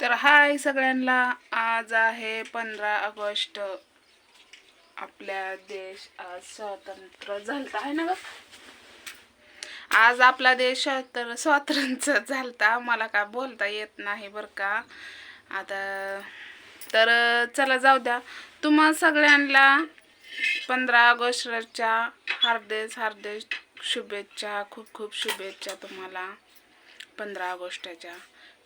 तर हाय सगळ्यांना. आज आहे 15 ऑगस्ट. आपल्या देश आज स्वतंत्र झालता आहे ना ग. आज आपला देश स्वातंत्र्य झालता. मला काय बोलता येत नाही बर का आता. तर चला जाऊ द्या. तुम्हा सगळ्यांना 15 ऑगस्टच्या हार्दिक शुभेच्छा. खूप खूप शुभेच्छा तुम्हाला 15 ऑगस्टच्या.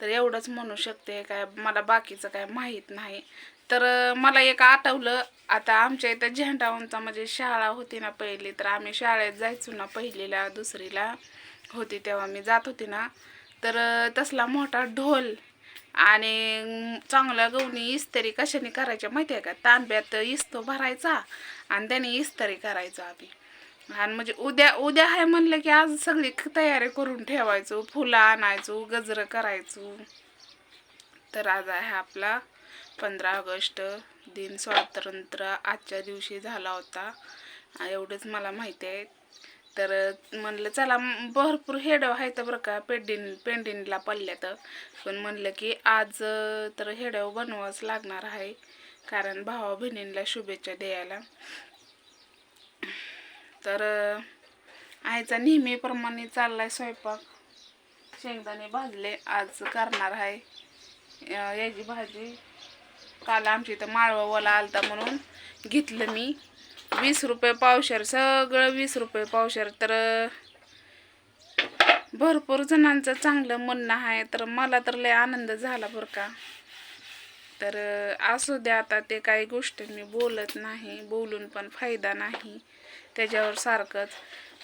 तर एवढंच म्हणू शकते, काय मला बाकीचं काय माहीत नाही. तर मला एक आठवलं. आता आमच्या इथं झेंडावंचा म्हणजे शाळा होती ना पहिली, तर आम्ही शाळेत जायचो ना, पहिलीला दुसरीला होती तेव्हा मी जात होती ना. तर तसला मोठा ढोल आणि चांगल्या गवणी इस्त्री कशाने करायच्या माहिती आहे का? तांब्यात इस्तो भरायचा आणि त्याने इस्त्री करायचा आम्ही. आणि म्हणजे उद्या आहे म्हणलं की आज सगळी तयारी करून ठेवायचो. फुलं आणायचो, गजरं करायचो. तर आज आहे आपला 15 ऑगस्ट दिन. स्वातंत्र्य आजच्या दिवशी झाला होता, एवढंच मला माहिती आहे. तर म्हणलं चला, भरपूर हेडं आहेत बरं का पेंडिंगला पडल्यात. पण म्हणलं की आज तर हेडं बनवावंच लागणार आहे, कारण भावा बहिणींना शुभेच्छा द्यायला. तर आईचा नेहमीप्रमाणे चाललाय स्वयंपाक. शेंगदाणे भाजले, आज करणार आहे याची भाजी. काल आमच्या इथं माळवावाला आलता म्हणून घेतलं मी. 20 रुपये पावशेर, सगळं 20 रुपये पावशेर. तर भरपूर जणांचं चांगलं म्हणणं आहे, तर मला तर लय आनंद झाला बरं का. तर असू द्या, आता ते काही गोष्ट मी बोलत नाही, बोलून पण फायदा नाही त्याच्यावर सारखंच.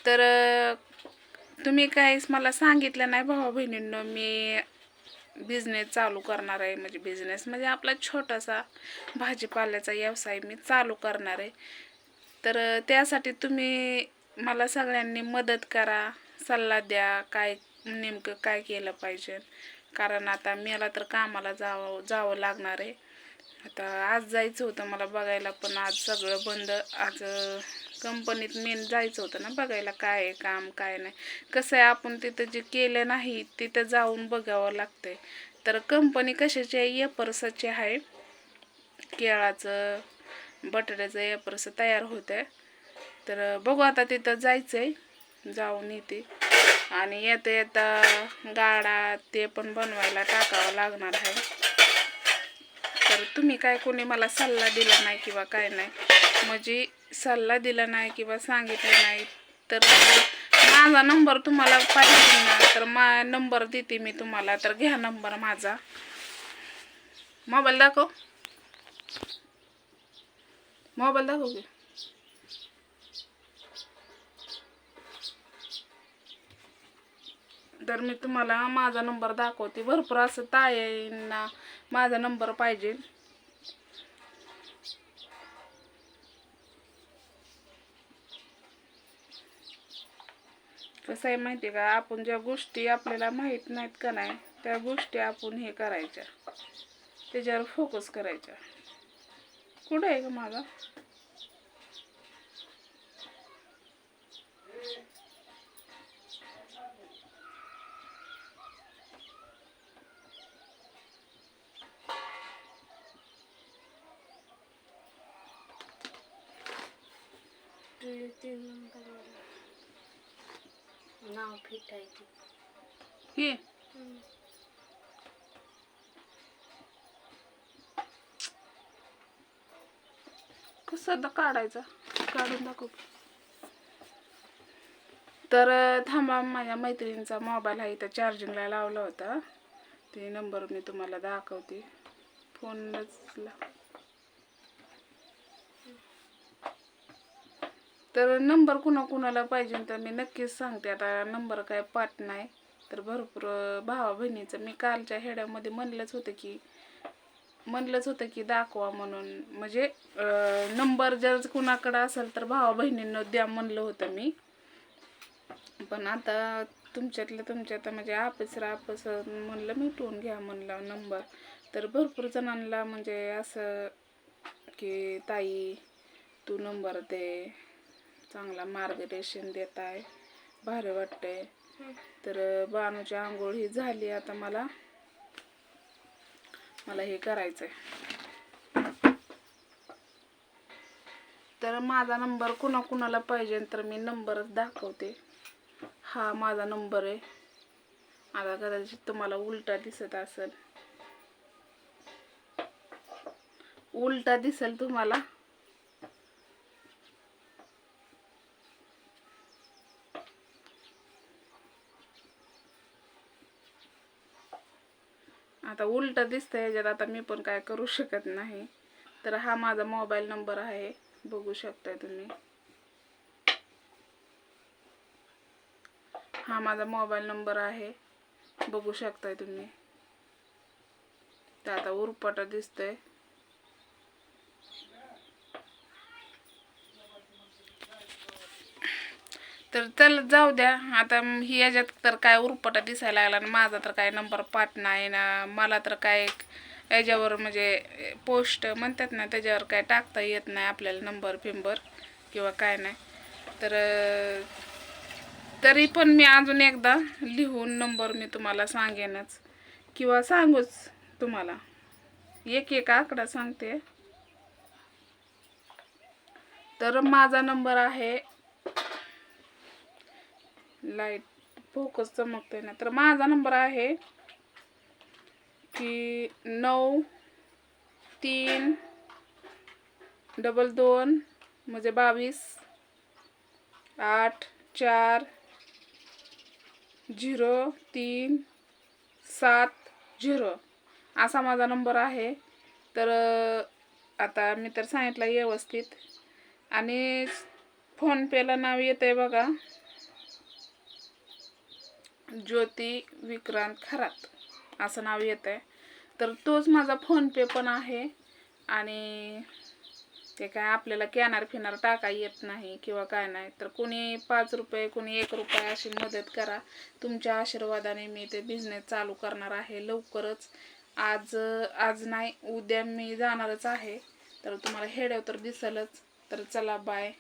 तर तुम्ही काहीच मला सांगितलं नाही भावा बहिणींनो, मी बिझनेस चालू करणार आहे. म्हणजे बिझनेस म्हणजे आपला छोटासा भाजीपाल्याचा व्यवसाय मी चालू करणार आहे. तर त्यासाठी तुम्ही मला सगळ्यांनी मदत करा, सल्ला द्या, काय नेमकं काय केलं पाहिजे. कारण आता मला तर कामाला जावं लागणार आहे. आता आज जायचं होतं मला बघायला, पण आज सगळं बंद. आज कंपनीत मेन जायचं होतं ना बघायला, काय आहे काम काय नाही. कसं आहे, आपण तिथं जे केलं नाही तिथं जाऊन बघावं लागतंय. तर कंपनी कशाची आहे? एपर्सची आहे. केळाचं बटाट्याचं एपर्स तयार होतं. तर बघू आता, तिथं जायचं आहे, जाऊन येते. आणि येता गाडा ते पण बनवायला टाकावं लागणार आहे. तर तुम्ही काय कोणी मला सल्ला दिला नाही किंवा काय नाही, म्हणजे सल्ला दिला नाही किंवा सांगितलं नाही, तर माझा नंबर तुम्हाला पाहिजे ना, तर नंबर देते मी तुम्हाला. तर घ्या नंबर माझा. मोबाईल दाखव की. तर मी तुम्हाला माझा नंबर दाखवते. भरपूर असं ताईंना माझा नंबर पाहिजे. कसं आहे माहिती आहे का, आपण ज्या गोष्टी आपल्याला माहीत नाहीत का नाही, त्या गोष्टी आपण हे करायच्या, त्याच्यावर फोकस करायचा. कुठं आहे का माझा? नाव फिट आहे हे कसं काढायचा? काढून दाखव. तर थांबा, माझ्या मैत्रिणीचा मोबाईल आहे इथं चार्जिंगला लावला होता. ते नंबर मी तुम्हाला दाखवते. फोनला तर नंबर कुणाला पाहिजे तर मी नक्कीच सांगते. आता नंबर काय पाठ नाही. तर भरपूर भावा बहिणीचं मी कालच्या हेड्यामध्ये म्हणलंच होतं की दाखवा म्हणून. म्हणजे नंबर जर कुणाकडं असेल तर भावा बहिणींना द्या म्हणलं होतं मी. पण आता तुमच्यात म्हणजे आपस म्हणलं मिटवून घ्या म्हणलं नंबर. तर भरपूर जणांना म्हणजे असं की ताई तू नंबर दे, चांगला मार्गदर्शन देत आहे, भारी वाटतंय. तर बाणूची आंघोळ ही झाली. आता मला मला हे करायचंय. तर माझा नंबर कुणाकुणाला पाहिजे तर मी नंबरच दाखवते. हा माझा नंबर आहे. आता कदाचित तुम्हाला उलटा दिसत असेल, उलटा दिसेल तुम्हाला. आता उलटा दिसतंय ह्याच्यात, आता मी पण काय करू शकत नाही. तर हा माझा मोबाईल नंबर आहे, बघू शकताय तुम्ही. हा माझा मोबाईल नंबर आहे, बघू शकताय तुम्ही. तर आता उरपाटा दिसतंय. तर चल जाऊ द्या. आता ही याच्यात तर काय उरपटा दिसायला लागला आणि माझा तर काय नंबर पाठ नाही ना. मला तर काय याच्यावर म्हणजे पोस्ट म्हणतात ना, त्याच्यावर काय टाकता येत नाही आपल्याला नंबर फिंबर किंवा काय नाही. तर तरी पण मी अजून एकदा लिहून नंबर मी तुम्हाला सांगेनच किंवा सांगूच तुम्हाला. एक एक आकडा सांगते. तर माझा नंबर आहे, लाईट फोकस चमकते ना, तर माझा नंबर आहे की 9322 म्हणजे 22 840370 असा माझा नंबर आहे. तर आता मी तर सांगितलं व्यवस्थित. आणि फोनपेला नाव येतंय बघा, ज्योती विक्रांत खरात असं नाव येतंय. तर तोच माझा फोनपे पण आहे. आणि ते काय आपल्याला कॅनर फिनर टाका येत नाही किंवा काय नाही. तर कोणी 5 रुपये कोणी 1 रुपया अशी मदत करा. तुमच्या आशीर्वादाने मी ते बिझनेस चालू करणार आहे लवकरच. आज नाही, उद्या मी जाणारच आहे. तर तुम्हाला हेड्यावर तर दिसेलच. तर चला बाय.